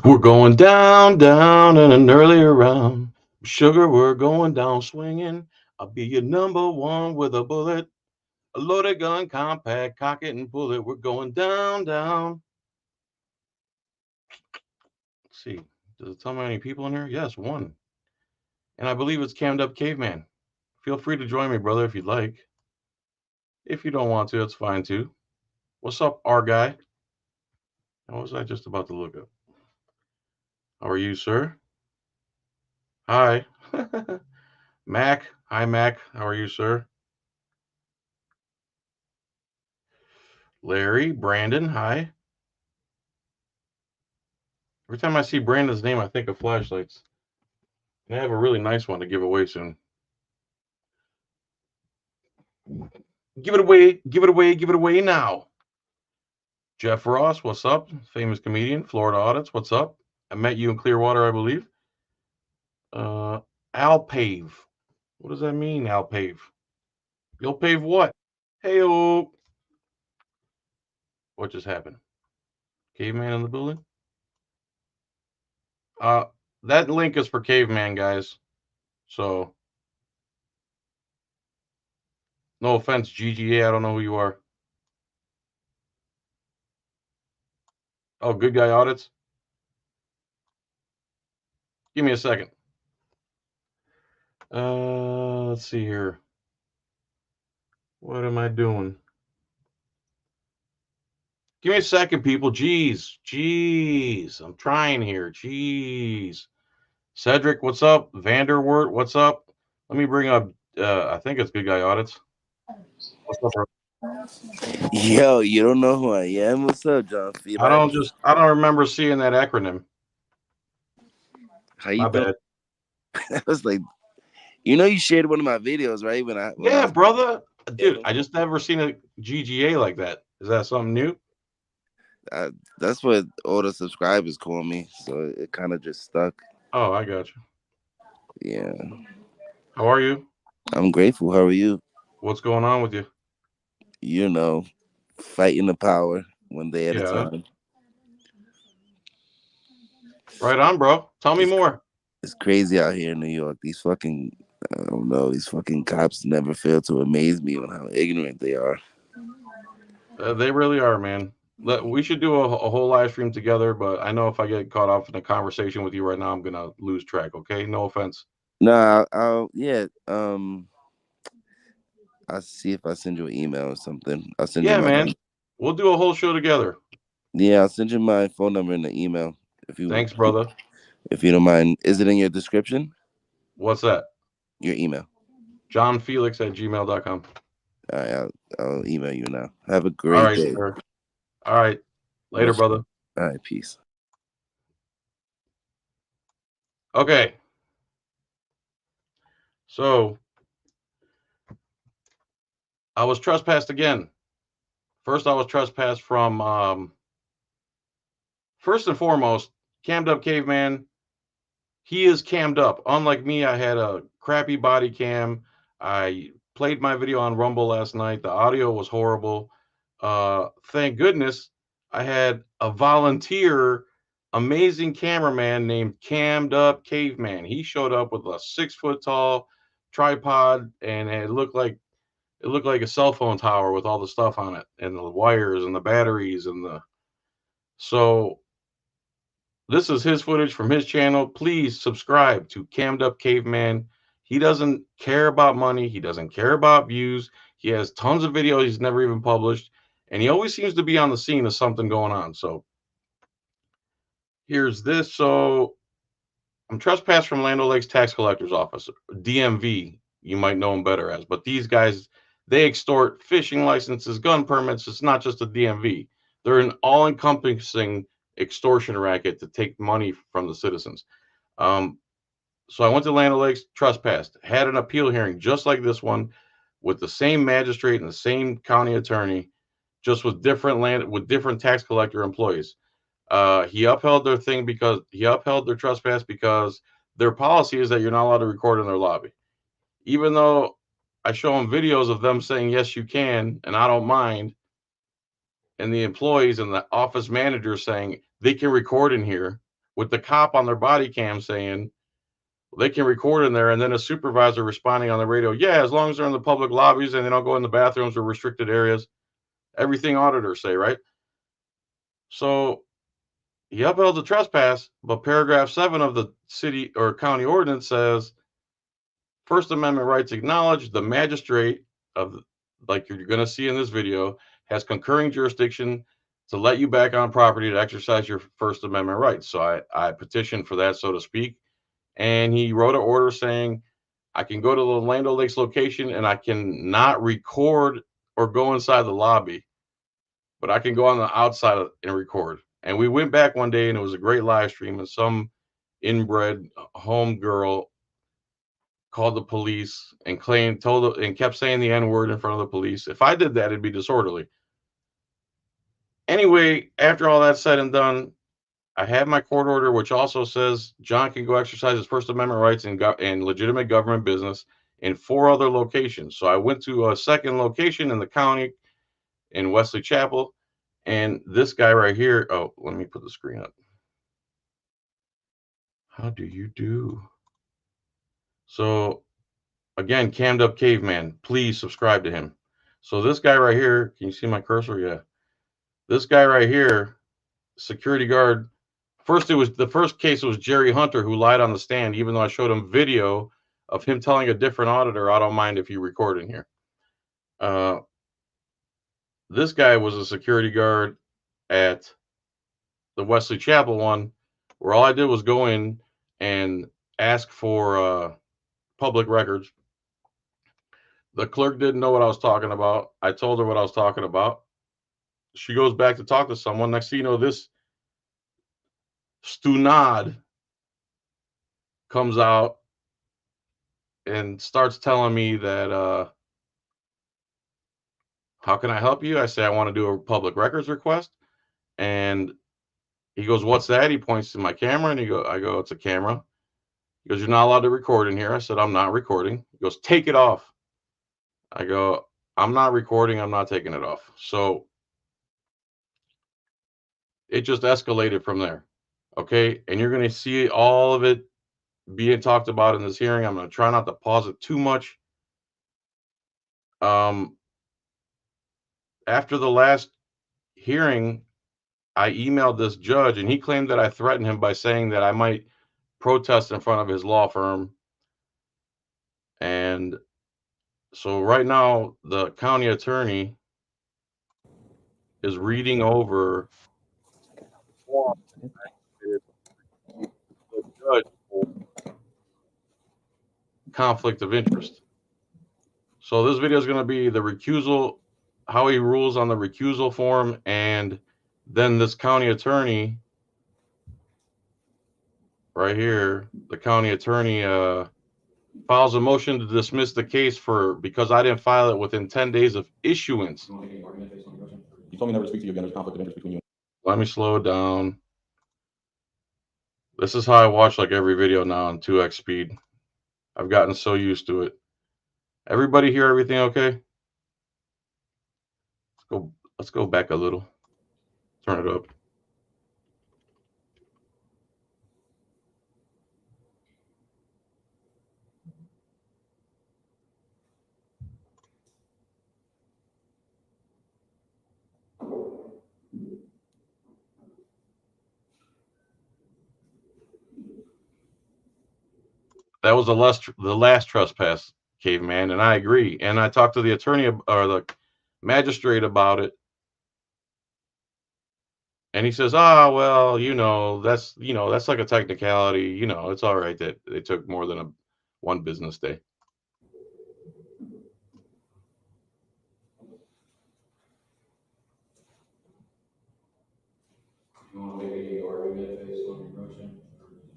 We're going down, down in an earlier round. Sugar, we're going down swinging. I'll be your number one with a bullet. A loaded gun, compact, cock it and pull it. We're going down, down. Let's see. Does it tell me how many people in here? Yes, one. And I believe it's Cammed Up Caveman. Feel free to join me, brother, if you'd like. If you don't want to, it's fine too. What's up, our guy? What was I just about to look up? How are you, sir? Hi. Mac. Hi, Mac. How are you, sir? Larry. Brandon. Hi. Every time I see Brandon's name, I think of flashlights. And I have a really nice one to give away soon. Give it away. Give it away. Give it away now. Jeff Ross. What's up? Famous comedian. Florida Audits. What's up? I met you in Clearwater, I believe. Uh, Alpave. What does that mean, Alpave? You'll pave what? Hey, what just happened? Caveman in the building? Uh, that link is for Caveman, guys. So, no offense, GGA. I don't know who you are. Oh, good guy audits. Give me a second. Let's see here. What am I doing? Give me a second, people. Jeez, jeez. I'm trying here. Jeez. Cedric, what's up? Vanderwort, what's up? Let me bring up. I think it's good guy audits. What's up, bro? Yo, you don't know who I am? What's up, John I don't Felix? just. I don't remember seeing that acronym. How you My doing? bad. I was like, you shared one of my videos, right? When I Yeah, was brother. Dude, channel. I just never seen a GGA like that. Is that something new? I, that's what all the subscribers call me, so it kind of just stuck. Oh, I got you. Yeah, How are you? I'm grateful. How are you? What's going on with you? You know, fighting the power one day at a Yeah. time. Right on, bro. Tell me It's more. it's crazy out here in New York. These fucking I don't know. These fucking cops never fail to amaze me on how ignorant they are. They really are, man. We should do a whole live stream together, but I know if I get caught up in a conversation with you right now, I'm gonna lose track. Okay, no offense. Nah, yeah. I'll see if I send you an email or something. I'll send you Yeah, my man. We'll do a whole show together. Yeah, I'll send you my phone number in the email if you Thanks, brother. if you don't mind. Is it in your description? What's that? Your email. JohnFelix@gmail.com. All right, I'll email you now. Have a All great right, day. sir. All right. Later, Much brother. love. All right, peace. Okay. So I was trespassed again. First, I was trespassed from first and foremost, Cammed Up Caveman. He is cammed up. Unlike me, I had a crappy body cam. I played my video on Rumble last night. The audio was horrible. Thank goodness I had a volunteer, amazing cameraman named Cammed Up Caveman. He showed up with a 6 foot tall tripod, and it looked like a cell phone tower with all the stuff on it, and the wires and the batteries and the so this is his footage from his channel. Please subscribe to Cammed Up Caveman. He doesn't care about money. He doesn't care about views. He has tons of videos he's never even published, and he always seems to be on the scene of something going on. So here's this. So I'm trespassed from Land O'Lakes Tax Collector's Office, DMV. You might know them better as, but these guys they extort fishing licenses, gun permits. It's not just a DMV. They're an all-encompassing extortion racket to take money from the citizens. Um, so I went to Land O'Lakes, trespassed, had an appeal hearing just like this one, with the same magistrate and the same county attorney, just with different tax collector employees. He upheld their thing because he upheld their trespass because their policy is that you're not allowed to record in their lobby. Even though I show them videos of them saying yes you can and I don't mind, and the employees and the office manager saying they can record in here, with the cop on their body cam saying they can record in there, and then a supervisor responding on the radio, yeah, as long as they're in the public lobbies and they don't go in the bathrooms or restricted areas, everything auditors say, right? So he upheld the trespass, but paragraph 7 of the city or county ordinance says First Amendment rights acknowledged. The magistrate of, like you're going to see in this video, has concurring jurisdiction to let you back on property to exercise your First Amendment rights. So I petitioned for that, so to speak. And he wrote an order saying I can go to the Land Lakes location and I can not record or go inside the lobby, but I can go on the outside and record. And we went back one day and it was a great live stream, and some inbred home girl called the police and and kept saying the N word in front of the police. If I did that, it'd be disorderly. Anyway, after all that said and done, I have my court order, which also says John can go exercise his First Amendment rights in legitimate government business in 4 other locations. So I went to a second location in the county in Wesley Chapel, and this guy right here. Oh, let me put the screen up. How do you do? So again, Cammed Up Caveman, please subscribe to him. So this guy right here, can you see my cursor? Yeah. This guy right here, security guard. First, it was the first case was Jerry Hunter who lied on the stand, even though I showed him video of him telling a different auditor, I don't mind if you record in here. This guy was a security guard at the Wesley Chapel one, where all I did was go in and ask for public records. The clerk didn't know what I was talking about. I told her what I was talking about. She goes back to talk to someone. Next thing you know, this stunad comes out and starts telling me that, how can I help you? I say, I want to do a public records request. And he goes, what's that? He points to my camera and I go, it's a camera. He goes, you're not allowed to record in here. I said, I'm not recording. He goes, take it off. I go, I'm not recording. I'm not taking it off. So it just escalated from there. Okay. And you're going to see all of it being talked about in this hearing. I'm going to try not to pause it too much. After the last hearing, I emailed this judge and he claimed that I threatened him by saying that I might protest in front of his law firm. And so right now, the county attorney is reading over the judge for conflict of interest. So this video is going to be the recusal, how he rules on the recusal form, and then this county attorney right here, the county attorney files a motion to dismiss the case because I didn't file it within 10 days of issuance. You told me never to speak to you again. There's a conflict of interest between you. Let me slow it down. This is how I watch like every video now in 2x speed. I've gotten so used to it. Everybody hear everything okay? Let's go back a little. Turn it up. That was the last trespass, caveman, and I agree. And I talked to the attorney or the magistrate about it, and he says, "Ah, well, that's like a technicality. It's all right that it took more than one business day."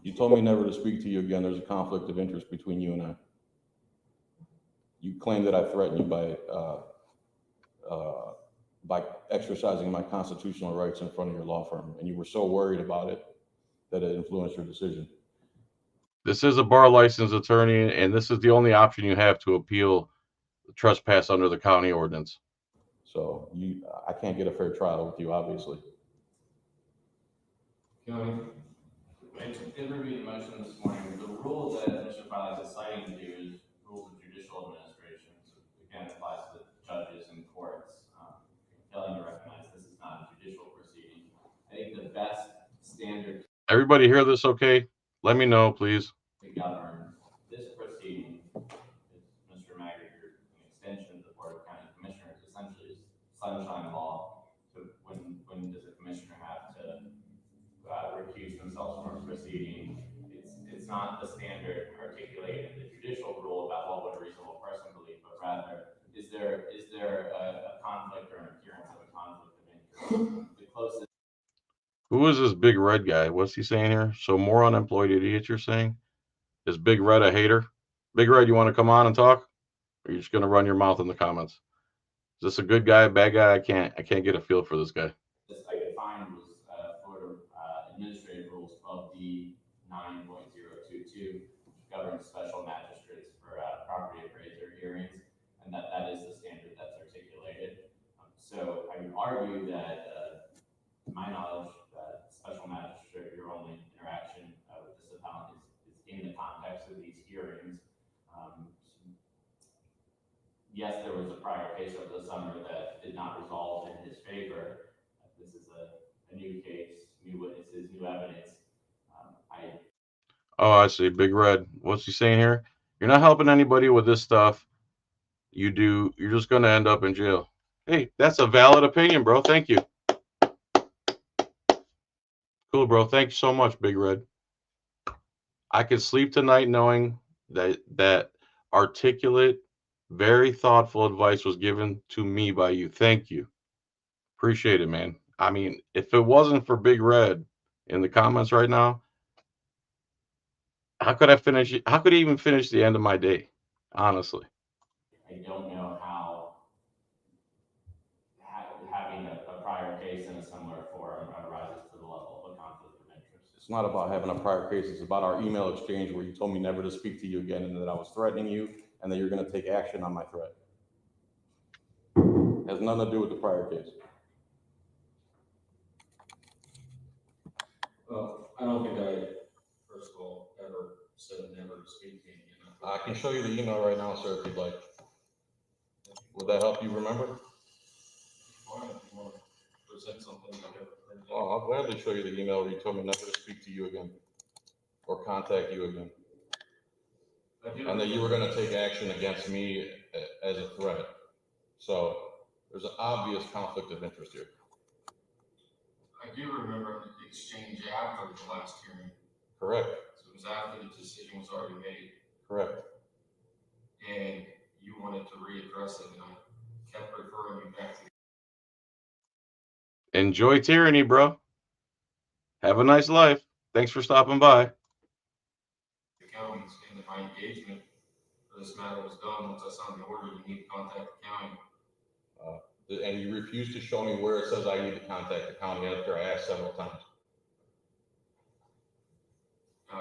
You told me never to speak to you again. There's a conflict of interest between you and I. You claim that I threatened you by exercising my constitutional rights in front of your law firm, and you were so worried about it that it influenced your decision. This is a bar licensed attorney, and this is the only option you have to appeal trespass under the county ordinance. So I can't get a fair trial with you, obviously. did review the motion this morning. The rule that Mr. Filek is citing to is rules of judicial administration. So again, it applies to judges and courts. Failing to recognize this is not a judicial proceeding. I think the best standard. Everybody hear this okay? Let me know, please. To govern this proceeding is Mr. McGregor, an extension of the Board of County Commissioners, essentially is sunshine law. So when does a commissioner have to recuse themselves from a proceeding? It's not the standard articulated in the judicial rule about what would a reasonable person believe, but rather is there a conflict or an appearance of a conflict of interest? The closest. Who is this big red guy? What's he saying here? So more unemployed idiots, you're saying? Is Big Red a hater? Big Red, you want to come on and talk? Or are you just gonna run your mouth in the comments? Is this a good guy, bad guy? I can't get a feel for this guy. This I could find was Florida Administrative Rules 12D 9.022, which governs special magistrates for property appraiser hearings, and that is the standard that's articulated. So I would argue that, to my knowledge, special magistrate, your only interaction with this appellant is in the context of these hearings. Yes, there was a prior case over the summer that did not resolve in his favor. This is a new case, new witnesses, new evidence. Oh, I see. Big Red. What's he saying here? You're not helping anybody with this stuff. You're just gonna end up in jail. Hey, that's a valid opinion, bro. Thank you. Cool, bro. Thank you so much, Big Red. I can sleep tonight knowing that articulate, very thoughtful advice was given to me by you. Thank you. Appreciate it, man. I mean, if it wasn't for Big Red in the comments right now, how could I even finish the end of my day? Honestly. I don't know how having a prior case in a similar forum rises to the level of a conflict of interest. It's not about having a prior case. It's about our email exchange where you told me never to speak to you again and that I was threatening you and that you're going to take action on my threat. It has nothing to do with the prior case. Well, I don't think I, first of all, ever said never to speak to you. I can show you the email right now, sir, if you'd like. Would that help you remember? Fine, if you want to present something like that. Oh, I'll gladly show you the email where you told me never to speak to you again or contact you again. And that you were going to take action against me as a threat. So there's an obvious conflict of interest here. I do remember the exchange after the last hearing. Correct. So it was after the decision was already made. Correct. And you wanted to readdress it, and I kept referring you back to. Enjoy tyranny, bro. Have a nice life. Thanks for stopping by. The counties, and my engagement for this matter was done once I signed the order. You need to contact the county. And you refuse to show me where it says I need to contact the county after I asked several times. I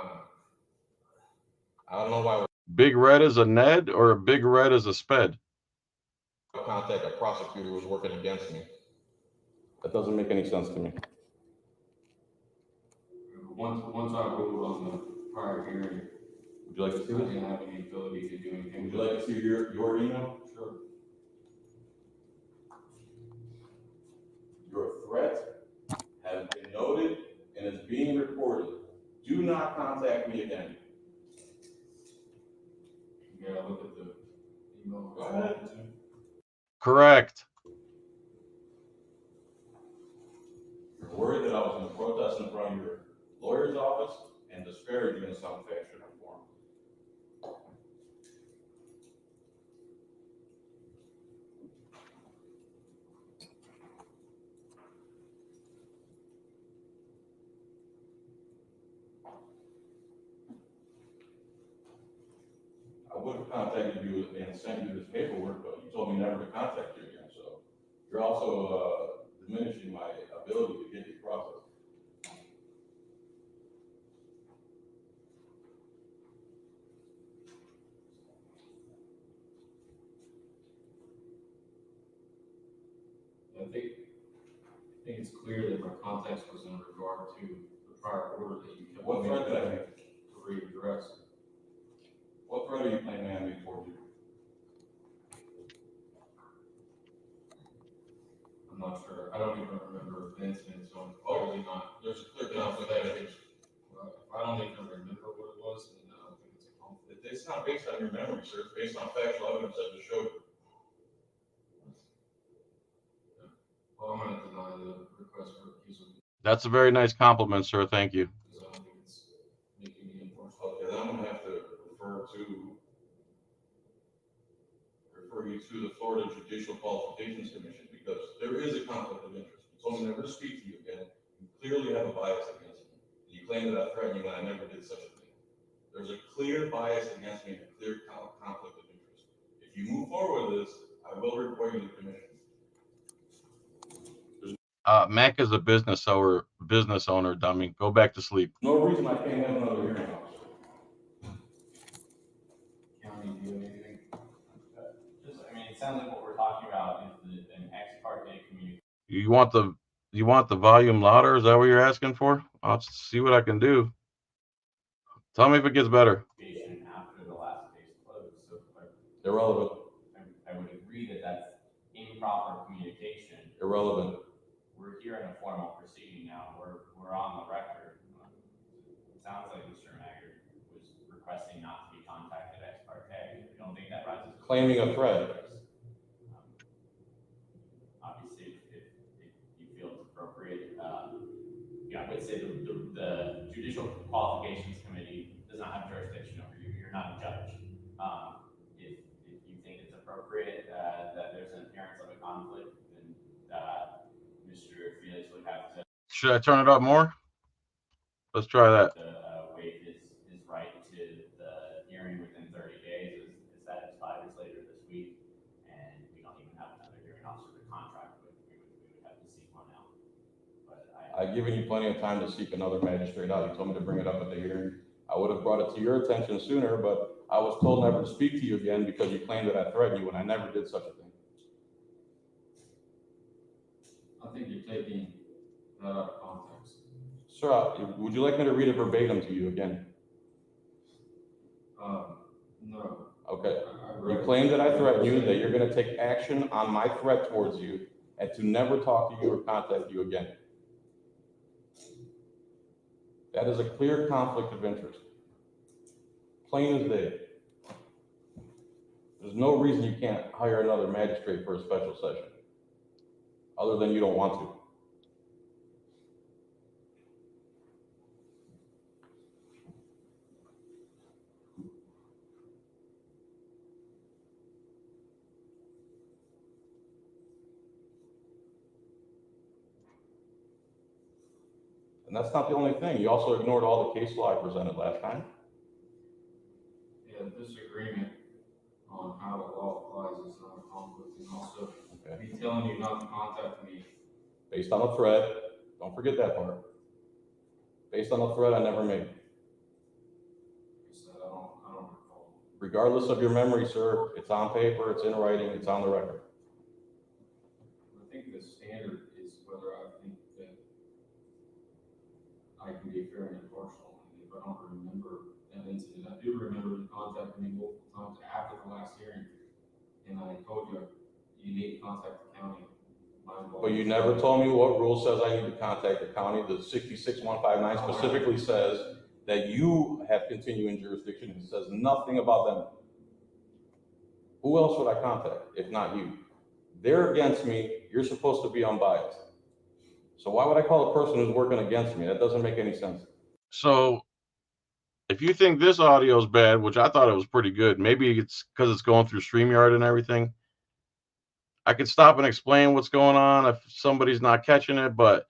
don't know why. Big Red is a Ned or a Big Red is a Sped? Contact a prosecutor who was working against me. That doesn't make any sense to me. Once I ruled on the prior hearing, Would you like to see I this? didn't have any ability to do anything. Would you like to see your email? Sure. Your threat has been noted and is being recorded. Do not contact me again. Yeah, look at the email. Go ahead. Correct. You're worried that I was going to protest in front of your lawyer's office and disparage you in some fashion or form. I would have contacted you and sent you this paperwork, but you told me never to contact you again. So you're also diminishing my ability to get these processed. I think it's clear that our context was in regard to the prior order that you kept. What threat did I make? To readdress. What threat are you claiming I made towards you? I'm not sure. I don't even remember the incident, so it's clearly not. There's a clear enough conflict of of that. interest. If I don't even remember what it was, then I don't think it's a conflict. It's not based on your memory, sir. It's based on factual evidence I just showed you. Well, I'm gonna deny the request for recusal That's a very nice compliment, sir. Thank you. because I don't think it's making me enforce. Okay, then I'm gonna have to refer you to the Florida Judicial Qualifications Commission because there is a conflict of interest. You told me never to speak to you again. You clearly have a bias against me. You claim that I threatened you when I never did such a thing. There's a clear bias against me and a clear conflict of interest. If you move forward with this, I will report you to the commission. Mac is a business owner, dummy. Go back to sleep. No reason I can't have another hearing officer. County, do you have anything? It sounds like what we're talking about is an ex parte communication. You want the volume louder? Is that what you're asking for? I'll see what I can do. Tell me if it gets better. After the last case closed, so Irrelevant. I would agree that that's improper communication. Irrelevant. We're here in a formal proceeding now. We're on the record. It sounds like Mr. Maggard was requesting not to be contacted ex parte. I don't think that rises. Claiming a threat. Obviously, if you feel it's appropriate, I would say the Judicial Qualifications Committee does not have jurisdiction over you. You're not a judge. If you think it's appropriate that there's an appearance of a conflict, then Mr. Felix would have to. Should I turn it up more? Let's try that. Waive his right to the hearing within 30 days. Is that expires later this week, and we don't even have another hearing officer to contract with. We would have to seek one out. But I've given you plenty of time to seek another magistrate out. You told me to bring it up at the hearing. I would have brought it to your attention sooner, but I was told never to speak to you again because you claimed that I threatened you when I never did such a thing. I think you're taking that out of context. Sir, would you like me to read it verbatim to you again? No. Okay. I You claim that I threatened you, that you're going to take action on my threat towards you, and to never talk to you or contact you again. That is a clear conflict of interest. Plain as day. There's no reason you can't hire another magistrate for a special session, other than you don't want to. And that's not the only thing. You also ignored all the case law I presented last time. Yeah, disagreement on how the law applies is not a conflict, and also me telling you not to contact me. Based on a threat, don't forget that part. Based on a threat I never made. Like I said, I don't recall. Regardless of your memory, sir, it's on paper, it's in writing, it's on the record. I think the standard is whether I think that I can be fair and impartial, and if I don't remember that incident, I do remember you contacting me multiple times after the last hearing, and I told you you need to contact the county. But you never told me what rule says I need to contact the county. The 66159 specifically says that you have continuing jurisdiction. It says nothing about them. Who else would I contact if not you? They're against me. You're supposed to be unbiased. So why would I call a person who's working against me? That doesn't make any sense. So if you think this audio is bad, which I thought it was pretty good, maybe it's because it's going through StreamYard and everything. I could stop and explain what's going on if somebody's not catching it, but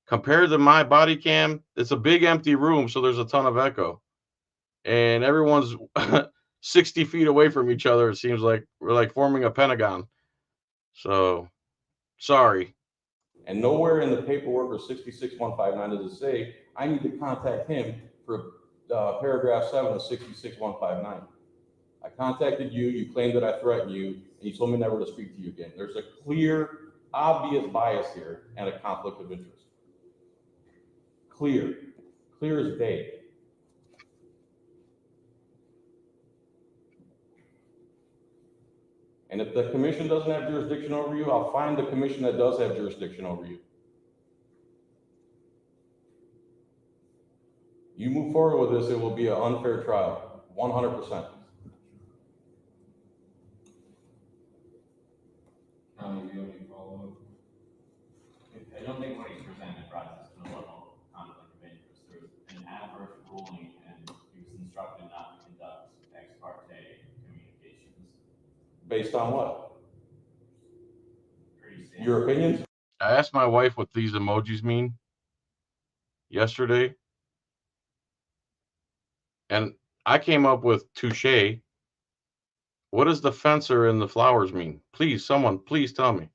compared to my body cam, it's a big empty room, so there's a ton of echo. And everyone's 60 feet away from each other. It seems like we're like forming a pentagon. So, sorry. And nowhere in the paperwork or 66159 does it say I need to contact him for paragraph 7 of 66159. I contacted you, you claimed that I threatened you, and you told me never to speak to you again. There's a clear, obvious bias here and a conflict of interest. Clear. Clear as day. And if the commission doesn't have jurisdiction over you, I'll find the commission that does have jurisdiction over you. You move forward with this, it will be an unfair trial, 100%. County, do you have any follow-up? I don't think what he's presented rises to the level of conflict of interest. There was an adverse ruling, and he was instructed not to conduct ex parte communications. Based on what? Pretty standard. Your opinions? I asked my wife what these emojis mean yesterday, and I came up with touche. What does the fencer and the flowers mean? Please, someone, please tell me.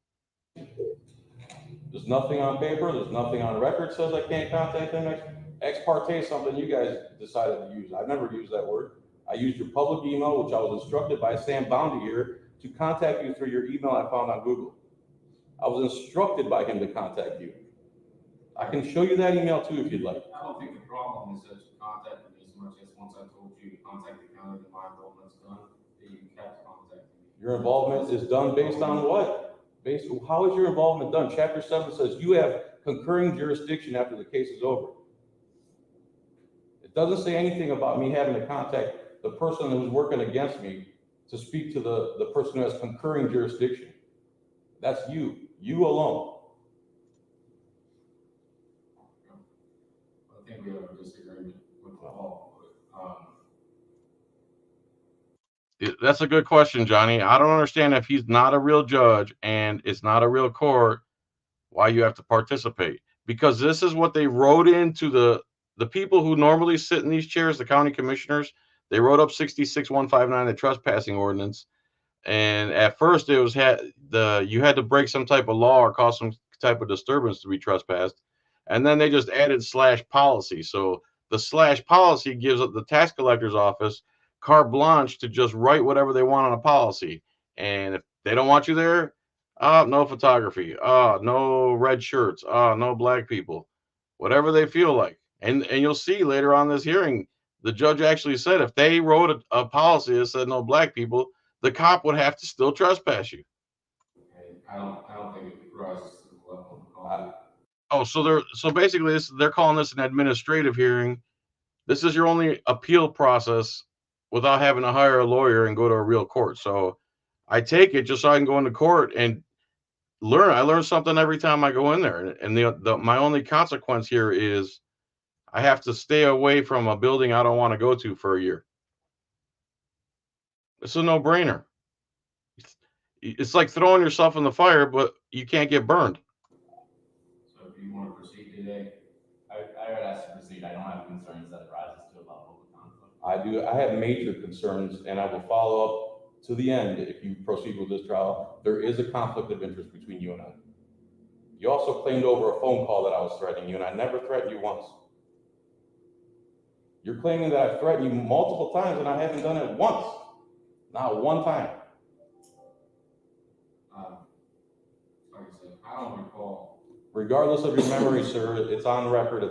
There's nothing on paper, there's nothing on record says I can't contact them. Ex parte is something you guys decided to use. I've never used that word. I used your public email, which I was instructed by Sam Boundy here to contact you through your email I found on Google. I was instructed by him to contact you. I can show you that email too if you'd like. I don't think the problem is that you contacted me so much as once I told you to contact the county, that my involvement's done, that you kept contacting me. Your involvement is done based on what? How is your involvement done? Chapter 7 says you have concurring jurisdiction after the case is over. It doesn't say anything about me having to contact the person who's working against me to speak to the person who has concurring jurisdiction. That's you alone. I think we have a disagreement with the law, but, That's a good question, Johnny. I don't understand if he's not a real judge and it's not a real court, why you have to participate. Because this is what they wrote into the people who normally sit in these chairs, the county commissioners. They wrote up 66159, the trespassing ordinance. And at first it was you had to break some type of law or cause some type of disturbance to be trespassed. And then they just added /policy. So the /policy gives the tax collector's office carte blanche to just write whatever they want on a policy. And if they don't want you there, no photography, no red shirts, no black people, whatever they feel like. And you'll see later on this hearing, the judge actually said if they wrote a policy that said no black people, the cop would have to still trespass you. I don't think it rises to the level of Oh, so basically they're calling this an administrative hearing. This is your only appeal process without having to hire a lawyer and go to a real court. So I take it just so I can go into court and learn. I learn something every time I go in there. And my only consequence here is I have to stay away from a building I don't want to go to for a year. It's a no-brainer. It's like throwing yourself in the fire, but you can't get burned. So if you want to proceed today, I would ask to proceed. I don't have concerns that it rises to a level of conflict. I do. I have major concerns, and I will follow up to the end if you proceed with this trial. There is a conflict of interest between you and I. You also claimed over a phone call that I was threatening you, and I never threatened you once. You're claiming that I've threatened you multiple times, and I haven't done it once. Not one time. like I said, I don't recall. Regardless of your memory, sir, it's on record.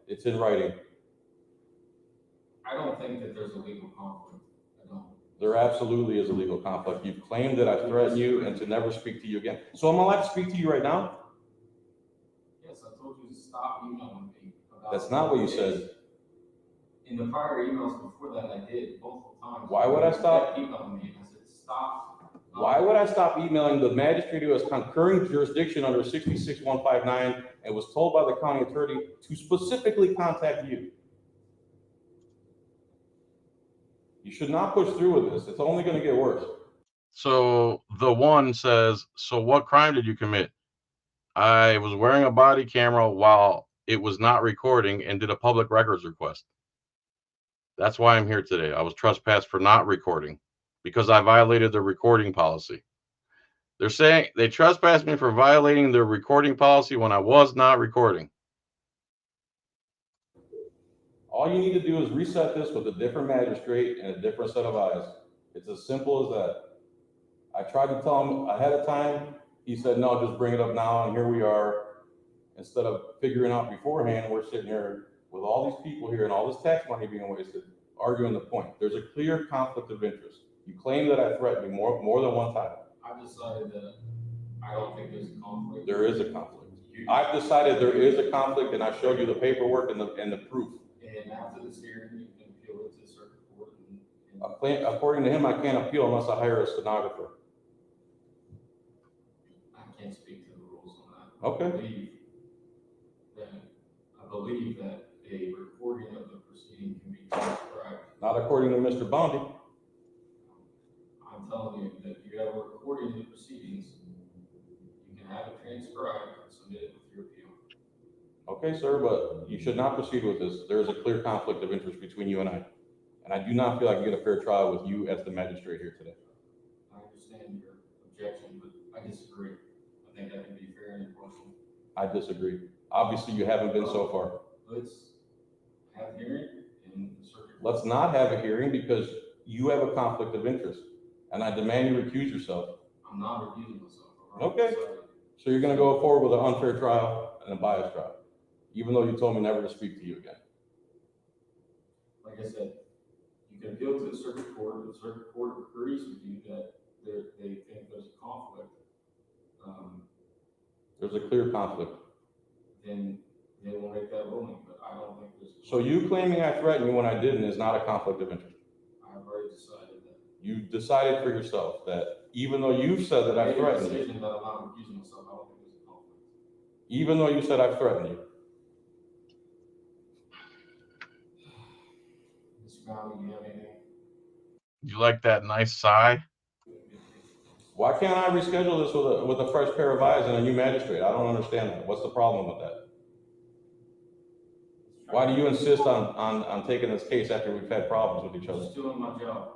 It's in writing. I don't think that there's a legal conflict. I don't. There absolutely is a legal conflict. You've claimed that I threatened you and to never speak to you again. So am I allowed to speak to you right now? Yes, I told you to stop emailing me. That's not what you said. In the prior emails before that, I did multiple times. Why would I stop? Emailing me. I said stop. Why would I stop emailing the magistrate who has concurring jurisdiction under 66159 and was told by the county attorney to specifically contact you? You should not push through with this. It's only going to get worse. So the one says, so what crime did you commit? I was wearing a body camera while it was not recording and did a public records request. That's why I'm here today. I was trespassed for not recording because I violated the recording policy. They're saying they trespassed me for violating the recording policy when I was not recording. All you need to do is reset this with a different magistrate and a different set of eyes. It's as simple as that. I tried to tell him ahead of time. He said, no, just bring it up now, and here we are. Instead of figuring out beforehand, we're sitting here with all these people here and all this tax money being wasted, arguing the point. There's a clear conflict of interest. You claim that I threatened you more than one time. I've decided that I don't think there's a conflict. There is a conflict. I've decided there is a conflict, and I showed you the paperwork and the proof. And after this hearing, you can appeal it to circuit court. According to him, I can't appeal unless I hire a stenographer. I can't speak to the rules on that. Okay. I believe that a recording of the proceeding can be transcribed. Not according to Mr. Bondi. I'm telling you that if you have a recording of the proceedings, you can have it transcribed and submit it with your appeal. Okay, sir, but you should not proceed with this. There is a clear conflict of interest between you and I. And I do not feel I can get a fair trial with you as the magistrate here today. I understand your objection, but I disagree. I think that can be fair and impartial. I disagree. Obviously, you haven't been so far. Let's have a hearing in the circuit. Let's not have a hearing because you have a conflict of interest. And I demand you recuse yourself. I'm not recusing myself. Okay. So you're going to go forward with an unfair trial and a biased trial, even though you told me never to speak to you again. Like I said, you can appeal to the circuit court. The circuit court agrees with you that they think there's a conflict. There's a clear conflict. Then they will make that ruling, but I don't think there's. So you claiming I threatened you when I didn't is not a conflict of interest. I've already decided that. You decided for yourself that even though you've said that I threatened you, decision that I'm not recusing myself, I don't think there's a conflict. even though you said I threatened you. Mr. Brown, do you have anything? You like that nice sigh? Why can't I reschedule this with a fresh pair of eyes and a new magistrate? I don't understand that. What's the problem with that? Why do you insist on taking this case after we've had problems with each I'm other? just doing my job.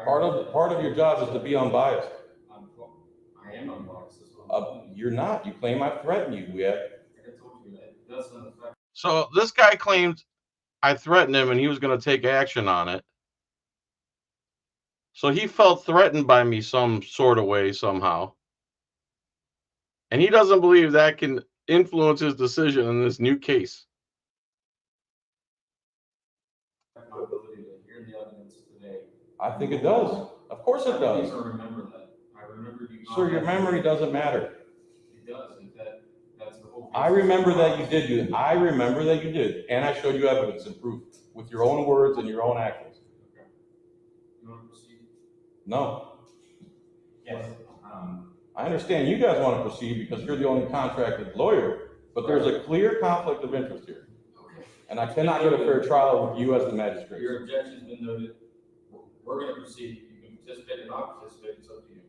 Part of your job is to be unbiased. I am unbiased. That's what You're not. You claim I threatened you. like I told you, that doesn't affect. So this guy claimed I threatened him and he was going to take action on it. So he felt threatened by me some sort of way, somehow. And he doesn't believe that can influence his decision in this new case. My ability to hear the evidence today. I think it does. Of course it does. I remember that. I remember you. Sir, your memory doesn't matter. It does. That's the whole. I remember that you did do that. I remember that you did. And I showed you evidence and proof with your own words and your own actions. Okay. You want to proceed? No. Yes. I understand you guys want to proceed because you're the only contracted lawyer, but there's a clear conflict of interest here. Okay. And I cannot get a fair trial with you as the magistrate. Your objection's been noted. We're going to proceed. You can participate or not participate. It's up to you.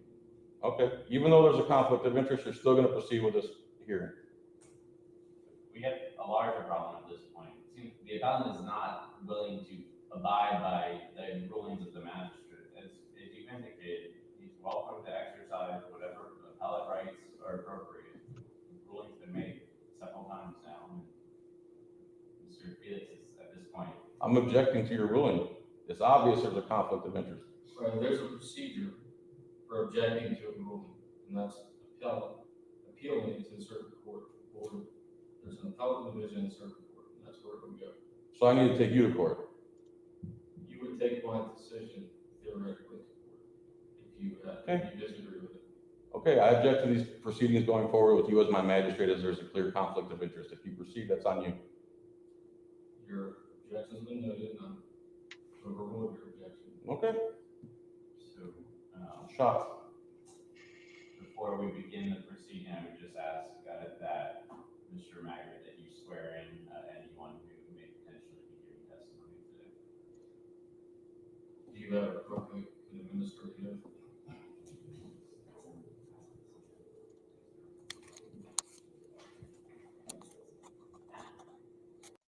Okay. Even though there's a conflict of interest, you're still going to proceed with this hearing. We have a larger problem at this point. See, the appellant is not willing to abide by the rulings of the magistrate. As you indicated, he's welcome to exercise whatever appellate rights are appropriate. The ruling's been made several times now. Mr. Felix is at this point. I'm objecting to your ruling. It's obvious there's a conflict of interest. Right, there's a procedure for objecting to a ruling, and that's appealing it to the circuit court. Or there's an appellate division in circuit court, and that's where it would go. So I need to take you to court. You would take my decision theoretically to court if you disagree with it. Okay, I object to these proceedings going forward with you as my magistrate as there's a clear conflict of interest. If you proceed, that's on you. Your objection's been noted, and I'm overruled your objection. Okay. So, Shots. before we begin the proceeding, I would just ask that Mr. Maggard, that you swear in anyone who may potentially be giving testimony today. Do you have a appropriate administrative?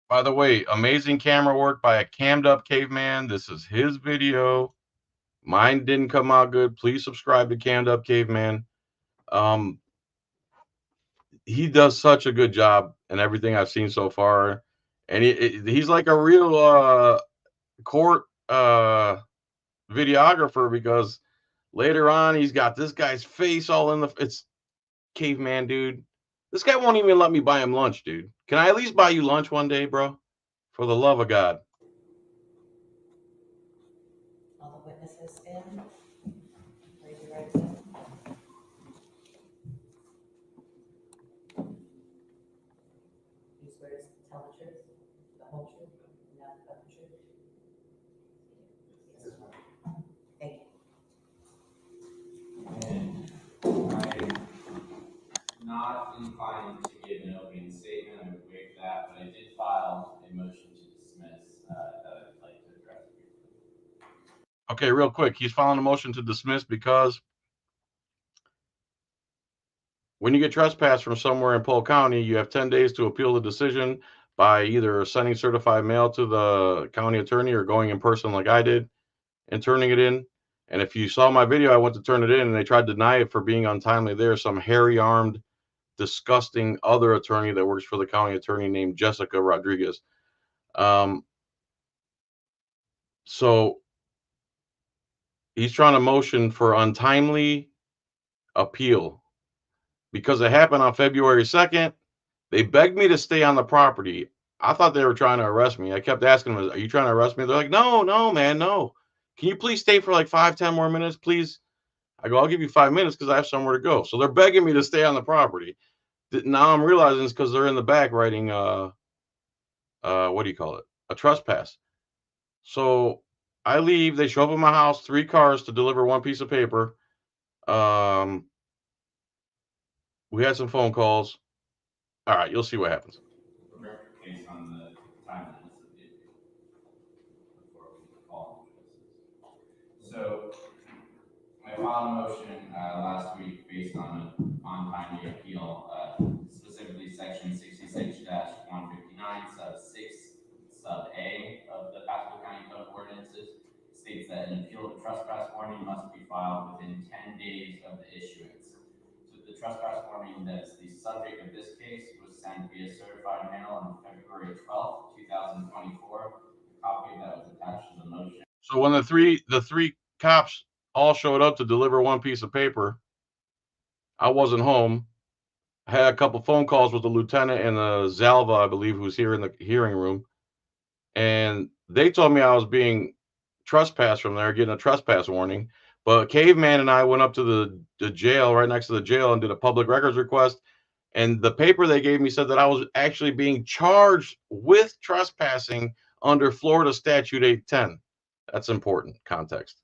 By the way, amazing camera work by a cammed up caveman. This is his video. Mine didn't come out good. Please subscribe to Cammed Up Caveman. He does such a good job in everything I've seen so far. And he's like a real court videographer, because later on he's got this guy's face all in the, it's caveman dude. This guy won't even let me buy him lunch, dude. Can I at least buy you lunch one day, bro? For the love of God. All the witnesses stand. Raise your right hand. You swear to tell the truth, the whole truth, and nothing but the truth. Yes. Thank you. And I'm not inclined to give an opening statement, I would waive that, but I did file a motion to dismiss that I'd like to address. Okay, real quick. He's filing a motion to dismiss because when you get trespassed from somewhere in Polk County, you have 10 days to appeal the decision by either sending certified mail to the county attorney or going in person like I did and turning it in. And if you saw my video, I went to turn it in and they tried to deny it for being untimely. There's some hairy-armed, disgusting other attorney that works for the county attorney named Jessica Rodriguez. So he's trying to motion for untimely appeal because it happened on February 2nd. They begged me to stay on the property. I thought they were trying to arrest me. I kept asking them, are you trying to arrest me? They're like, no, man, no. Can you please stay for like 5-10 more minutes, please? I go, I'll give you 5 minutes because I have somewhere to go. So they're begging me to stay on the property. Now I'm realizing it's because they're in the back writing, what do you call it? A trespass. So I leave. They show up at my house, 3 cars to deliver one piece of paper. We had some phone calls. All right, you'll see what happens. Based on the timeliness of the appeal before we call witnesses. So I filed a motion last week based on an untimely appeal, specifically section 66-159 sub 6 sub A of the Pasco County Code of Ordinances states that an appeal of trespass warning must be filed within 10 days of the issuance. So the trespass warning that's the subject of this case was sent via certified mail on February 12th, 2024. A copy of that was attached to the motion. So when the three cops all showed up to deliver one piece of paper, I wasn't home. I had a couple phone calls with the lieutenant and the Zalva, I believe, who's here in the hearing room, and they told me I was being trespassed from there, getting a trespass warning. But Caveman and I went up to the jail right next to the jail and did a public records request. And the paper they gave me said that I was actually being charged with trespassing under Florida Statute 810. That's important context.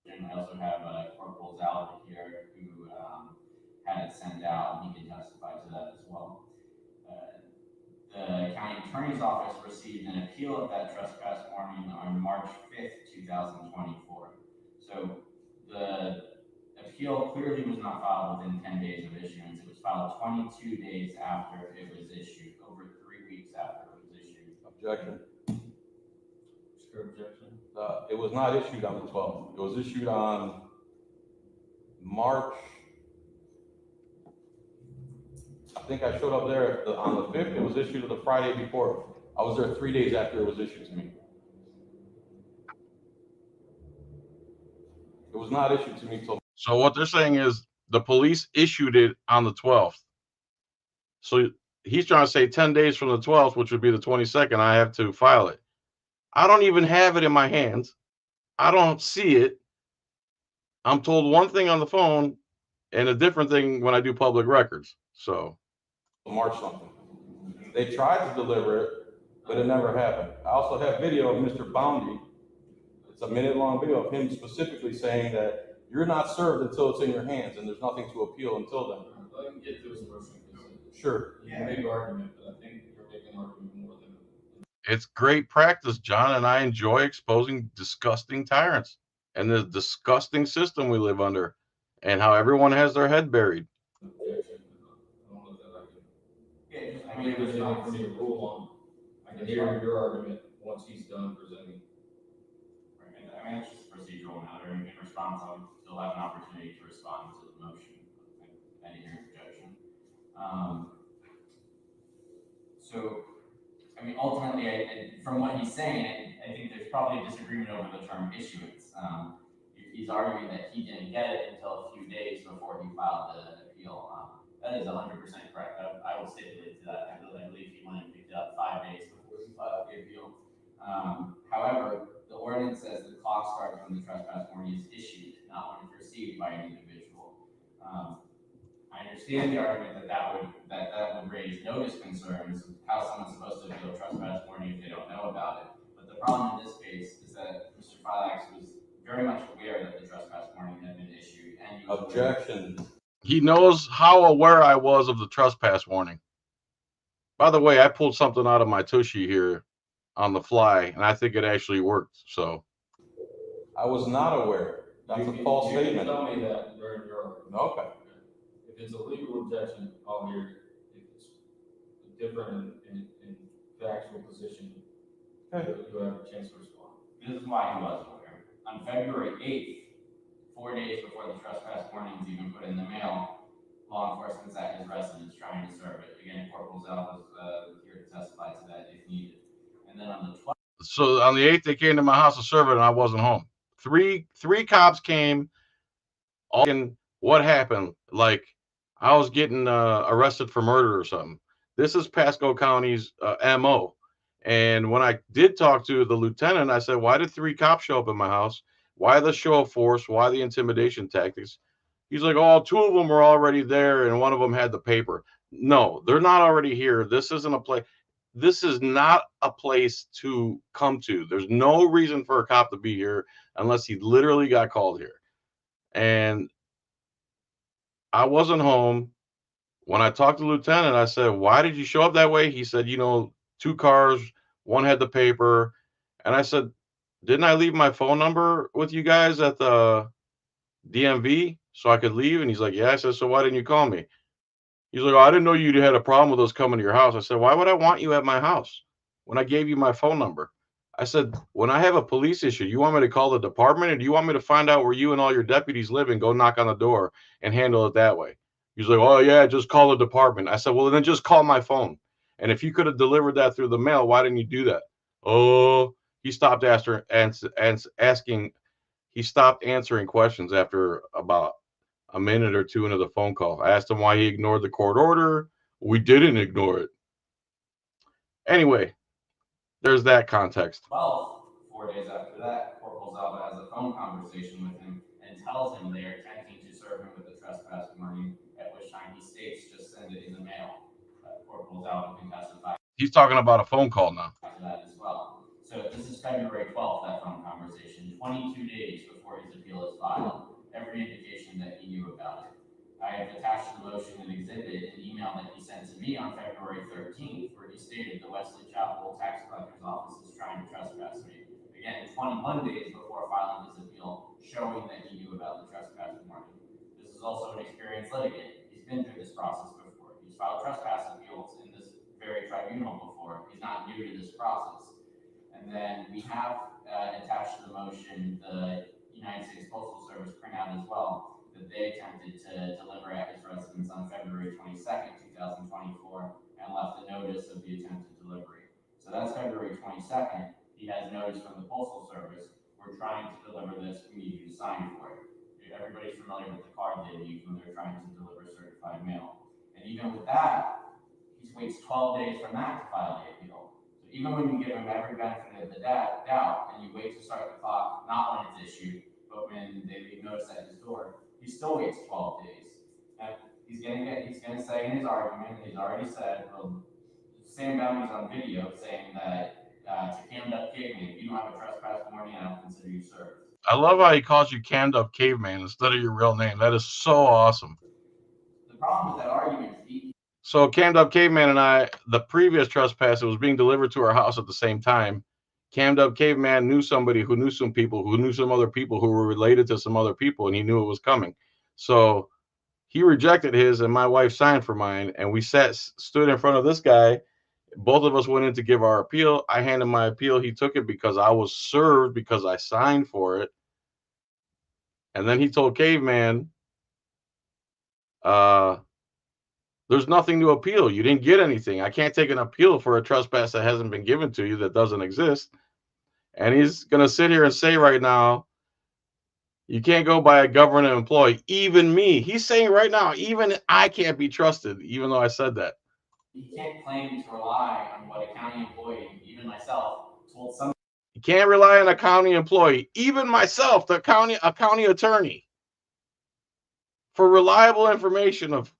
And I also have Corporal Zalva here who had it sent out, and he can testify to that as well. The county attorney's office received an appeal of that trespass warning on March 5th, 2024. So the appeal clearly was not filed within 10 days of issuance. It was filed 22 days after it was issued, over 3 weeks after it was issued. Objection. Sure, objection. It was not issued on the 12th. It was issued on March. I think I showed up there on the 5th. It was issued the Friday before. I was there 3 days after it was issued to me. It was not issued to me till. So what they're saying is the police issued it on the 12th. So he's trying to say 10 days from the 12th, which would be the 22nd, I have to file it. I don't even have it in my hands. I don't see it. I'm told one thing on the phone and a different thing when I do public records. So March something. They tried to deliver it, but it never happened. I also have video of Mr. Boundy. It's a minute-long video of him specifically saying that you're not served until it's in your hands, and there's nothing to appeal until then. Let him get to his motion. Sure. You can make an argument, but I think you're making an argument more than. it's great practice, John, and I enjoy exposing disgusting tyrants and the disgusting system we live under and how everyone has their head buried. Objection. I don't know that I can. Yeah, I mean, there's nothing for me to rule on. I can hear your argument once he's done presenting. I mean, it's just a procedural matter. In response, they'll have an opportunity to respond to the motion. Any hearing objection. So, I mean, ultimately, from what he's saying, I think there's probably a disagreement over the term issuance. He's arguing that he didn't get it until a few days before he filed the appeal. That is 100% correct. I will stipulate to that. I believe he went and picked it up 5 days before he filed the appeal. However, the ordinance says the clock starts when the trespass warning is issued, not when it's received by an individual. I understand the argument that would raise notice concerns. How someone's supposed to appeal trespass warning if they don't know about it. But the problem in this case is that Mr. Filax was very much aware that the trespass warning had been issued, and he was Objection. He knows how aware I was of the trespass warning. By the way, I pulled something out of my tushy here on the fly, and I think it actually worked. So I was not aware. That's a false You can statement. tell me that during your argument. Okay. If it's a legal objection, I'll hear it. If it's different in factual position, you'll have a chance to respond. This is why he was aware. On February 8th, 4 days before the trespass warning was even put in the mail, law enforcement's at his residence trying to serve it. Again, Corporal Zell was here to testify to that if needed. And then on the 12th. So on the 8th, they came to my house to serve it, and I wasn't home. Three cops came. All in, what happened? Like, I was getting arrested for murder or something. This is Pasco County's MO. And when I did talk to the lieutenant, I said, why did 3 cops show up in my house? Why the show of force? Why the intimidation tactics? He's like, oh, 2 of them were already there, and one of them had the paper. No, they're not already here. This isn't a place. This is not a place to come to. There's no reason for a cop to be here unless he literally got called here. And I wasn't home. When I talked to the lieutenant, I said, why did you show up that way? He said, 2 cars, one had the paper. And I said, didn't I leave my phone number with you guys at the DMV so I could leave? And he's like, yeah. I said, so why didn't you call me? He's like, oh, I didn't know you had a problem with us coming to your house. I said, why would I want you at my house when I gave you my phone number? I said, when I have a police issue, you want me to call the department, or do you want me to find out where you and all your deputies live and go knock on the door and handle it that way? He's like, oh, yeah, just call the department. I said, well, then just call my phone. And if you could have delivered that through the mail, why didn't you do that? Oh, he stopped answering questions after about a minute or 2 into the phone call. I asked him why he ignored the court order. We didn't ignore it. Anyway, there's that context. 12th, 4 days after that, Corporal Zalba has a phone conversation with him and tells him they are attempting to serve him with a trespass warning, at which time he states, just send it in the mail. Corporal Zalba can testify. He's talking about a phone call now. To that as well. So this is February 12th, that phone conversation, 22 days before his appeal is filed. Every indication that he knew about it. I have attached the motion and exhibit an email that he sent to me on February 13th, where he stated the Wesley Chapel Tax Collector's Office is trying to trespass me. Again, 21 days before filing his appeal, showing that he knew about the trespass warning. This is also an experienced litigant. He's been through this process before. He's filed trespass appeals in this very tribunal before. He's not new to this process. And then we have attached to the motion the United States Postal Service printout as well, that they attempted to deliver at his residence on February 22nd, 2024, and left a notice of the attempted delivery. So that's February 22nd. He has notice from the Postal Service. We're trying to deliver this. We need you to sign for it. Everybody's familiar with the card they leave when they're trying to deliver certified mail. And even with that, he waits 12 days from that to file the appeal. So even when you give him every benefit of the doubt, and you wait to start the clock, not when it's issued, but when they leave notice at his door, he still waits 12 days. And he's gonna say in his argument, he's already said, Sam Bounty's on video saying that to Cammed Up Caveman, if you don't have a trespass warning, I don't consider you served. I love how he calls you Cammed Up Caveman instead of your real name. That is so awesome. The problem with that argument is so Cammed Up Caveman and I, the previous trespass, it was being delivered to our house at the same time. Cammed Up Caveman knew somebody who knew some people who knew some other people who were related to some other people, and he knew it was coming. So he rejected his, and my wife signed for mine, and we stood in front of this guy. Both of us went in to give our appeal. I handed my appeal. He took it because I was served because I signed for it. And then he told Caveman, there's nothing to appeal. You didn't get anything. I can't take an appeal for a trespass that hasn't been given to you, that doesn't exist. And he's going to sit here and say right now You can't go by a government employee. Even me. He's saying right now, even I can't be trusted, even though I said that. You can't claim to rely on what a county employee, even myself, told some. You can't rely on a county employee, even myself, a county attorney, for reliable information of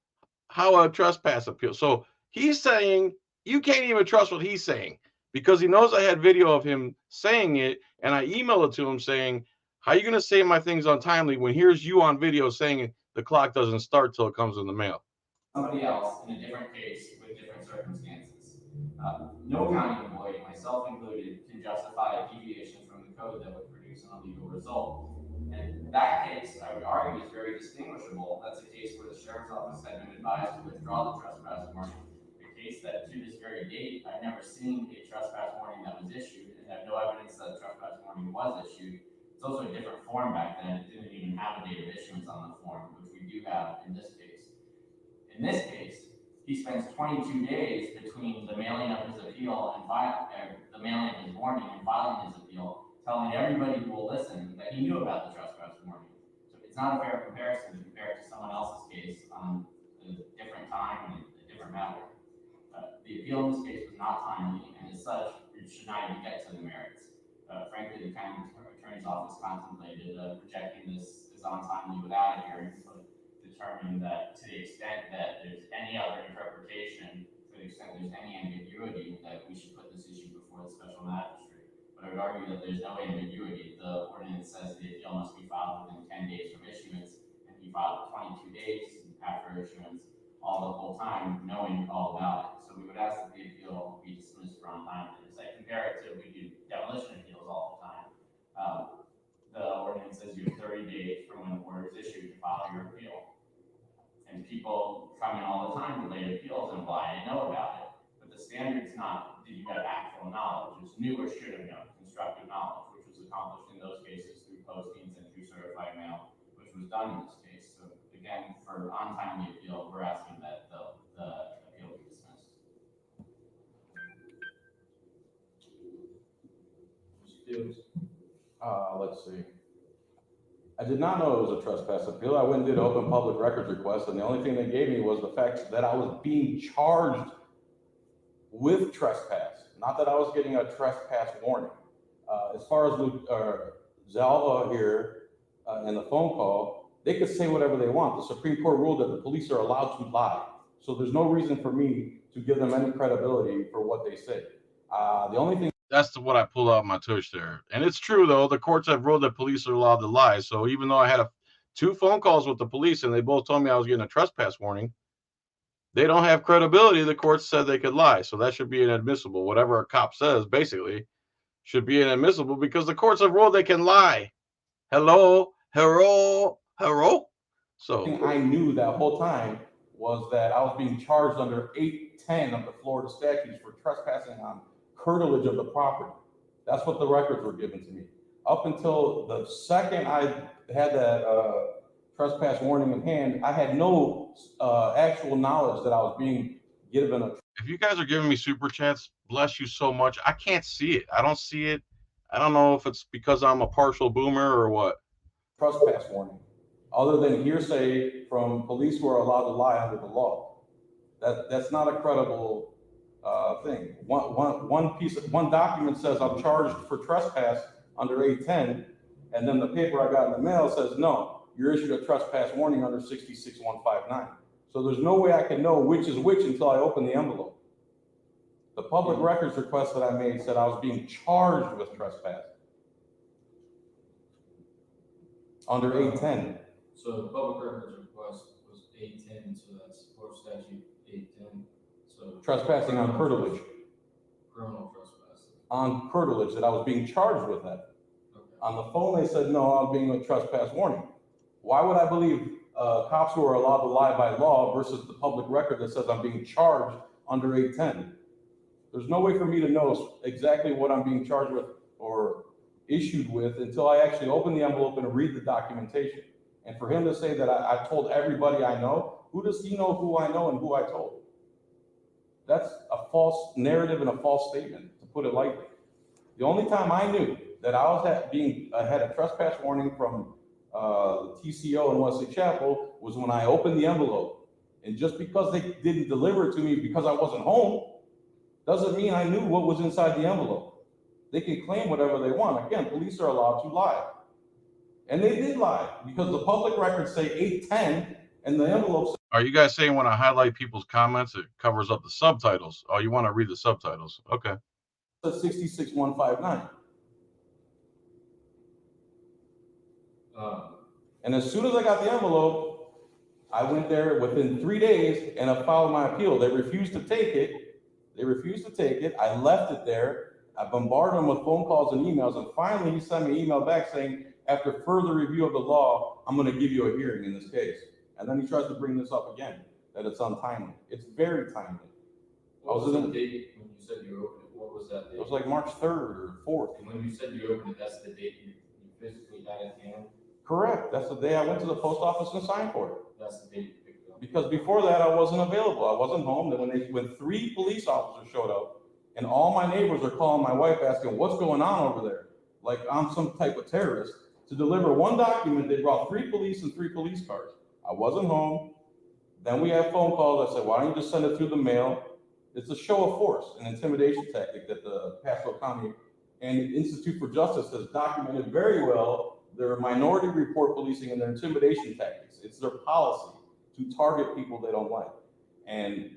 how a trespass appeal. So he's saying you can't even trust what he's saying because he knows I had video of him saying it, and I emailed it to him saying, "How are you going to say my things untimely when here's you on video saying the clock doesn't start till it comes in the mail?" Somebody else in a different case with different circumstances. No county employee, myself included, can justify a deviation from the code that would produce an illegal result. And that case, I would argue, is very distinguishable. That's a case where the sheriff's office had been advised to withdraw the trespass warning. A case that, to this very date, I've never seen a trespass warning that was issued, and have no evidence that a trespass warning was issued. It's also a different form back then. It didn't even have a date of issuance on the form, which we do have in this case. In this case, he spends 22 days between the mailing of his appeal and the mailing of his warning and filing his appeal, telling everybody who will listen that he knew about the trespass warning. So it's not a fair comparison to compare it to someone else's case on a different time and a different matter. The appeal in this case was not timely, and as such, it should not even get to the merits. Frankly, the county attorney's office contemplated rejecting this as untimely without a hearing, but determined that to the extent that there's any other interpretation, to the extent there's any ambiguity, that we should put this issue before the special magistrate. But I would argue that there's no ambiguity. The ordinance says the appeal must be filed within 10 days from issuance, and he filed 22 days after issuance, all the whole time knowing all about it. So we would ask that the appeal be dismissed for untimeliness. I compare it to, we do demolition appeals all the time. The ordinance says you have 30 days from when the order is issued to file your appeal. And people come in all the time to late appeals and why I know about it. But the standard's not, did you have actual knowledge? It's knew or should have known, constructive knowledge, which was accomplished in those cases through postings and through certified mail, which was done in this case. So again, for untimely appeal, we're asking that the appeal be dismissed. Let's see. I did not know it was a trespass appeal. I went and did an open public records request, and the only thing they gave me was the fact that I was being charged with trespass, not that I was getting a trespass warning. As far as Zalva here in the phone call, they could say whatever they want. The Supreme Court ruled that the police are allowed to lie. So there's no reason for me to give them any credibility for what they say. The only thing That's what I pulled out my tush there. And it's true, though. The courts have ruled that police are allowed to lie. So even though I had two phone calls with the police and they both told me I was getting a trespass warning, they don't have credibility. The courts said they could lie. So that should be inadmissible. Whatever a cop says, basically, should be inadmissible because the courts have ruled they can lie. Hello. So I knew that whole time was that I was being charged under 810 of the Florida statutes for trespassing on curtilage of the property. That's what the records were given to me. Up until the second I had that trespass warning in hand, I had no actual knowledge that I was being given a. If you guys are giving me super chats, bless you so much. I can't see it. I don't see it. I don't know if it's because I'm a partial boomer or what. Trespass warning, other than hearsay from police who are allowed to lie under the law. That's not a credible thing. One document says I'm charged for trespass under 810, and then the paper I got in the mail says no, you're issued a trespass warning under 66159. So there's no way I can know which is which until I open the envelope. The public records request that I made said I was being charged with trespass under 810. So the public records request was 810, so that's Florida statute 810. So Trespassing on curtilage. Criminal trespass. On curtilage, that I was being charged with that. Okay. On the phone, they said, no, I was being a trespass warning. Why would I believe cops who are allowed to lie by law versus the public record that says I'm being charged under 810? There's no way for me to know exactly what I'm being charged with or issued with until I actually open the envelope and read the documentation. And for him to say that I told everybody I know, who does he know who I know and who I told? That's a false narrative and a false statement, to put it lightly. The only time I knew that I was had a trespass warning from the TCO in Wesley Chapel was when I opened the envelope. And just because they didn't deliver it to me because I wasn't home, doesn't mean I knew what was inside the envelope. They can claim whatever they want. Again, police are allowed to lie. And they did lie, because the public records say 810, and the envelope. Are you guys saying when I highlight people's comments, it covers up the subtitles? Oh, you want to read the subtitles? Okay. 66159. And as soon as I got the envelope, I went there within 3 days and I filed my appeal. They refused to take it. I left it there. I bombarded them with phone calls and emails. And finally, he sent me an email back saying, after further review of the law, I'm going to give you a hearing in this case. And then he tries to bring this up again, that it's untimely. It's very timely. What was the date when you said you opened it? What was that date? It was like March 3rd or 4th. And when you said you opened it, that's the date you physically had in hand? Correct. That's the day I went to the post office and signed for it. That's the date you picked it up? Because before that, I wasn't available. I wasn't home. Then when 3 police officers showed up, and all my neighbors are calling my wife asking, what's going on over there? Like I'm some type of terrorist. To deliver one document, they brought 3 police and 3 police cars. I wasn't home. Then we had phone calls. I said, why don't you just send it through the mail? It's a show of force, an intimidation tactic that the Pasco County and the Institute for Justice has documented very well. Their minority report policing and their intimidation tactics. It's their policy to target people they don't like. And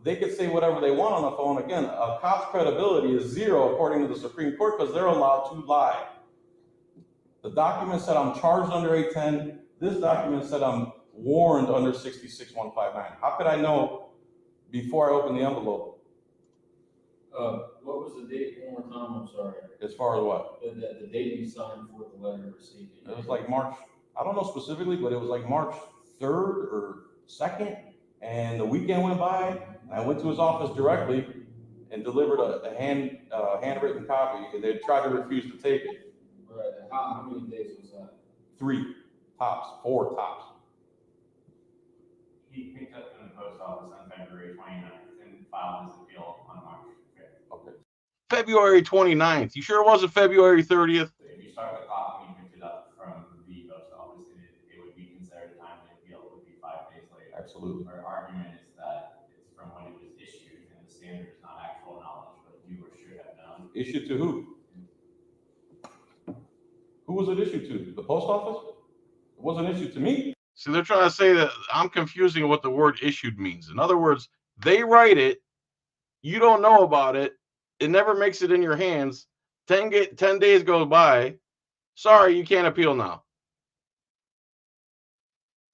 they could say whatever they want on the phone. Again, a cop's credibility is 0 according to the Supreme Court because they're allowed to lie. The document said I'm charged under 810. This document said I'm warned under 66159. How could I know before I opened the envelope? What was the date? One more time, I'm sorry. As far as what? The date you signed for the letter received. It was like March, I don't know specifically, but it was like March 3rd or 2nd. And the weekend went by, and I went to his office directly and delivered a handwritten copy, and they tried to refuse to take it. Right. How many days was that? 3 tops, 4 tops. He picked up in the post office on February 29th and filed his appeal on March 5th. Okay. February 29th. You sure it wasn't February 30th? If you start the clock when you picked it up from the post office, it would be considered a timely appeal. It would be 5 days later. Absolutely. Our argument is that it's from when it was issued, and the standard is not actual knowledge, but you or should have known. Issued to who? Who was it issued to? The post office? It wasn't issued to me. See, they're trying to say that I'm confusing what the word issued means. In other words, they write it, you don't know about it, it never makes it in your hands. 10 days goes by. Sorry, you can't appeal now.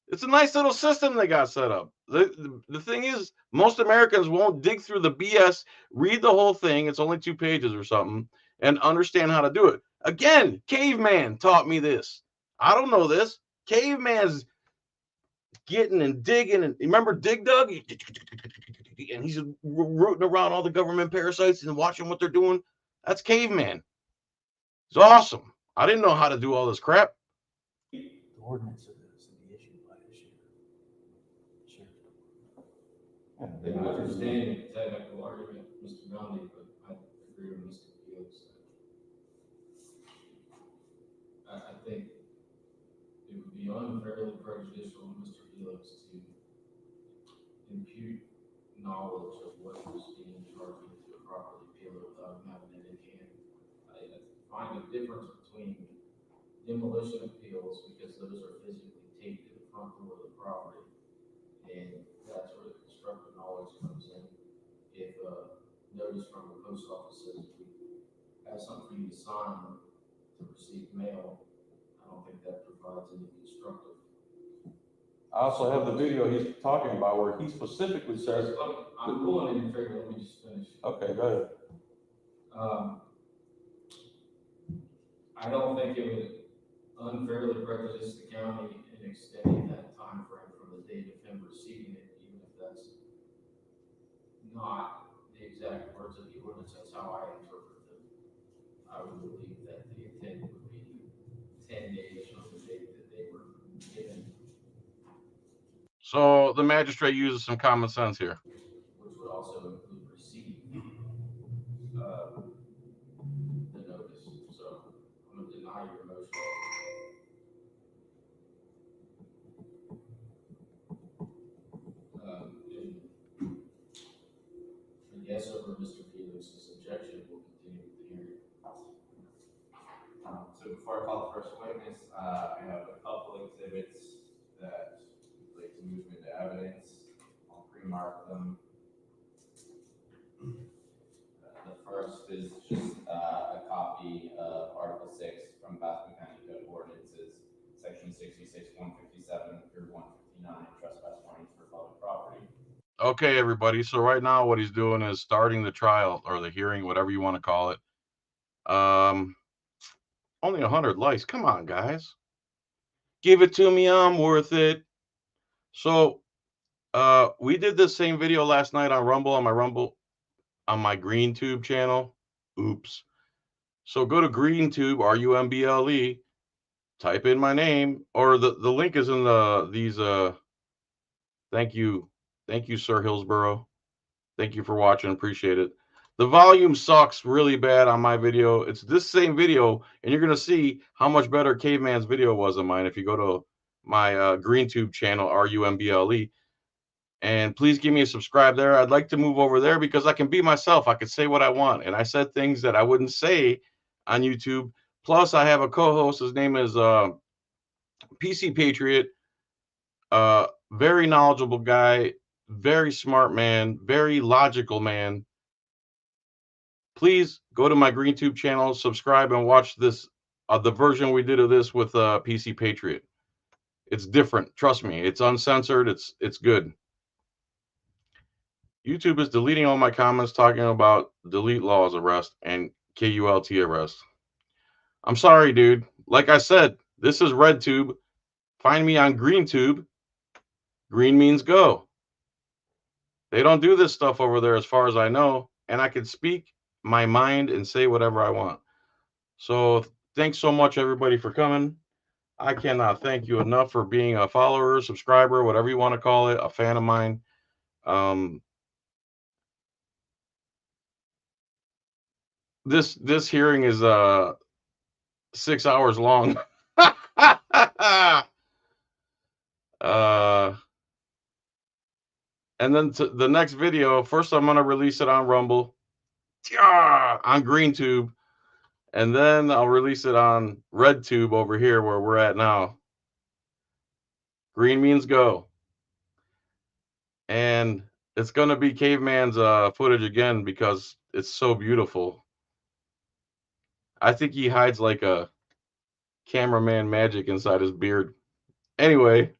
It's a nice little system they got set up. The thing is, most Americans won't dig through the BS, read the whole thing, it's only 2 pages or something, and understand how to do it. Again, Caveman taught me this. I don't know this. Caveman's getting and digging, and remember Dig Dug? And he's rooting around all the government parasites and watching what they're doing. That's Caveman. It's awesome. I didn't know how to do all this crap. The ordinance of this to be issued by the sheriff. I understand the technical argument, Mr. Gandhi, but I agree with Mr. Felix. I think it would be unfairly prejudicial to Mr. Felix to impute knowledge of what was being charged to a properly appeal without having it in hand. I find a difference between demolition appeals, because those are physically taped to the front door of the property, and that's where the constructive knowledge comes in. If a notice from the post office says we have something for you to sign to receive mail, I don't think that provides any constructive. I also have the video he's talking about where he specifically says, I'm pulling in favor, let me just finish. okay, go ahead. I don't think it would unfairly prejudice the county in extending that time frame from the date of him receiving it, even if that's not the exact words of the ordinance. That's how I interpret it. I would believe that the intent would be 10 days from the date that they were given. So the magistrate uses some common sense here. Which would also include receipt the notice. So I'm going to deny your motion. Mr. Felix's objection, we'll continue with the hearing. So before I call the first witness, I have a couple exhibits that I'd like to move into evidence. I'll pre-mark them. The first is just a copy of Article 6 from Pasco County Code Ordinances, Section 66, 157 through 159, trespass warnings for public property. Okay, everybody. So right now what he's doing is starting the trial or the hearing, whatever you want to call it. Only 100 likes. Come on, guys. Give it to me. I'm worth it. So we did this same video last night on Rumble, on my GreenTube channel. Oops. So go to GreenTube, RUMBLE, type in my name, or the link is in these thank you, Sir Hillsborough. Thank you for watching, appreciate it. The volume sucks really bad on my video. It's this same video, and you're gonna see how much better Caveman's video was than mine if you go to my GreenTube channel, RUMBLE. And please give me a subscribe there. I'd like to move over there because I can be myself. I can say what I want. And I said things that I wouldn't say on YouTube. Plus, I have a co-host. His name is PC Patriot. Very knowledgeable guy. Very smart man. Very logical man. Please go to my GreenTube channel, subscribe, and watch this. The version we did of this with PC Patriot. It's different. Trust me. It's uncensored. It's good. YouTube is deleting all my comments talking about delete laws arrest and KULT arrest. I'm sorry, dude. Like I said, this is RedTube. Find me on GreenTube. Green means go. They don't do this stuff over there as far as I know, and I can speak my mind and say whatever I want. So thanks so much, everybody, for coming. I cannot thank you enough for being a follower, subscriber, whatever you want to call it, a fan of mine. This hearing is 6 hours long. And then the next video, first I'm going to release it on Rumble, on GreenTube, and then I'll release it on RedTube over here where we're at now. Green means go. And it's going to be Caveman's footage again because it's so beautiful. I think he hides like a cameraman magic inside his beard. Anyway,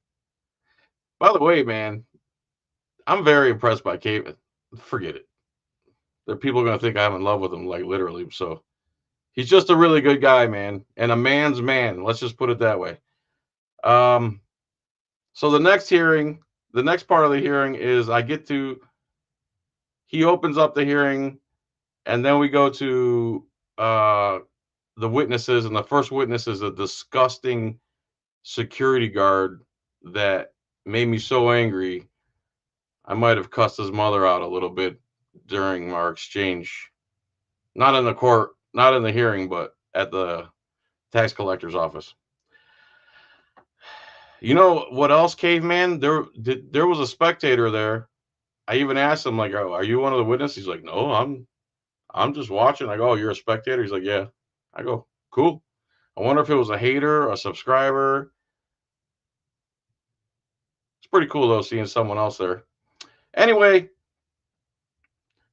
by the way, man, I'm very impressed by Caveman. Forget it. There are people going to think I'm in love with him, like literally. So he's just a really good guy, man, and a man's man. Let's just put it that way. So the next hearing, the next part of the hearing is he opens up the hearing, and then we go to the witnesses, and the first witness is a disgusting security guard that made me so angry. I might have cussed his mother out a little bit during our exchange. Not in the court, not in the hearing, but at the tax collector's office. You know what else, Caveman? There was a spectator there. I even asked him, like, oh, are you one of the witnesses? He's like, no, I'm just watching. I go, oh, you're a spectator? He's like, yeah. I go, cool. I wonder if it was a hater, a subscriber. It's pretty cool, though, seeing someone else there. Anyway,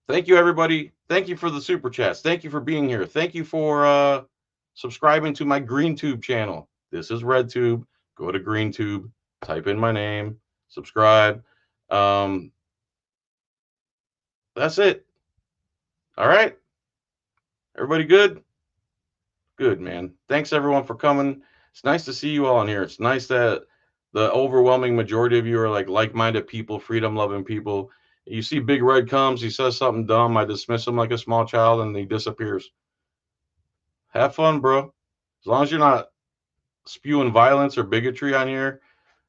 thank you, everybody. Thank you for the super chats. Thank you for being here. Thank you for subscribing to my GreenTube channel. This is RedTube. Go to GreenTube, type in my name, subscribe. That's it. All right. Everybody good? Good, man. Thanks, everyone, for coming. It's nice to see you all in here. It's nice that the overwhelming majority of you are like-minded people, freedom-loving people. You see Big Red comes, he says something dumb, I dismiss him like a small child, and he disappears. Have fun, bro. As long as you're not spewing violence or bigotry on here,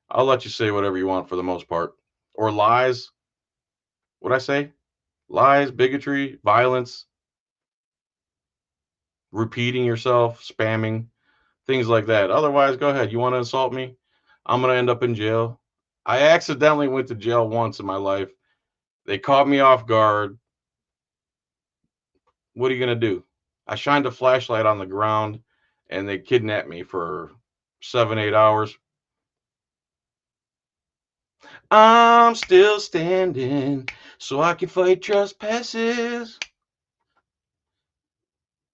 I'll let you say whatever you want for the most part. Or lies. What'd I say? Lies, bigotry, violence, repeating yourself, spamming, things like that. Otherwise, go ahead. You want to insult me? I'm going to end up in jail. I accidentally went to jail once in my life. They caught me off guard. What are you going to do? I shined a flashlight on the ground and they kidnapped me for 7-8 hours. I'm still standing so I can fight trespasses.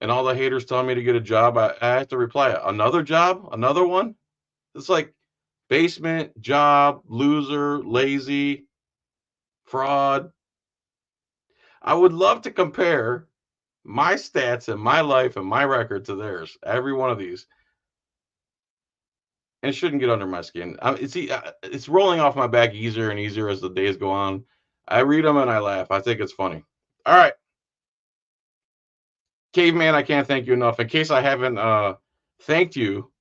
And all the haters telling me to get a job, I have to reply, another job? Another one? It's like basement, job, loser, lazy, fraud. I would love to compare my stats and my life and my record to theirs, every one of these. And it shouldn't get under my skin. It's rolling off my back easier and easier as the days go on. I read them and I laugh. I think it's funny. All right. Caveman, I can't thank you enough. In case I haven't thanked you,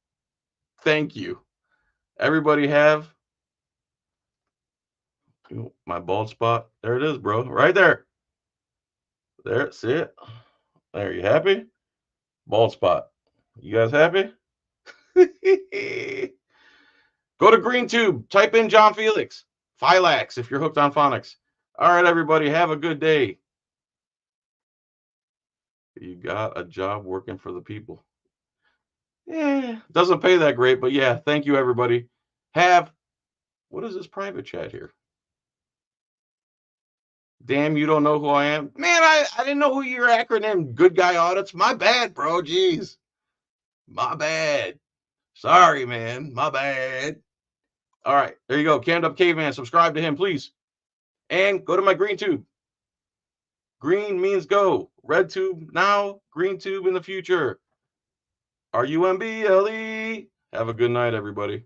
thank you. Everybody have my bald spot. There it is, bro. Right there. There, see it? There, you happy? Bald spot. You guys happy? Go to GreenTube. Type in John Felix. Phylax if you're hooked on phonics. All right, everybody. Have a good day. You got a job working for the people. Yeah, doesn't pay that great, but yeah, thank you, everybody. What is this private chat here? Damn, you don't know who I am? Man, I didn't know who your acronym, Good Guy Audits. My bad, bro. Jeez. My bad. Sorry, man. My bad. All right, there you go. Cammed Up Caveman. Subscribe to him, please. And go to my GreenTube. Green means go. Red tube now. Green tube in the future. RUMBLE. Have a good night, everybody.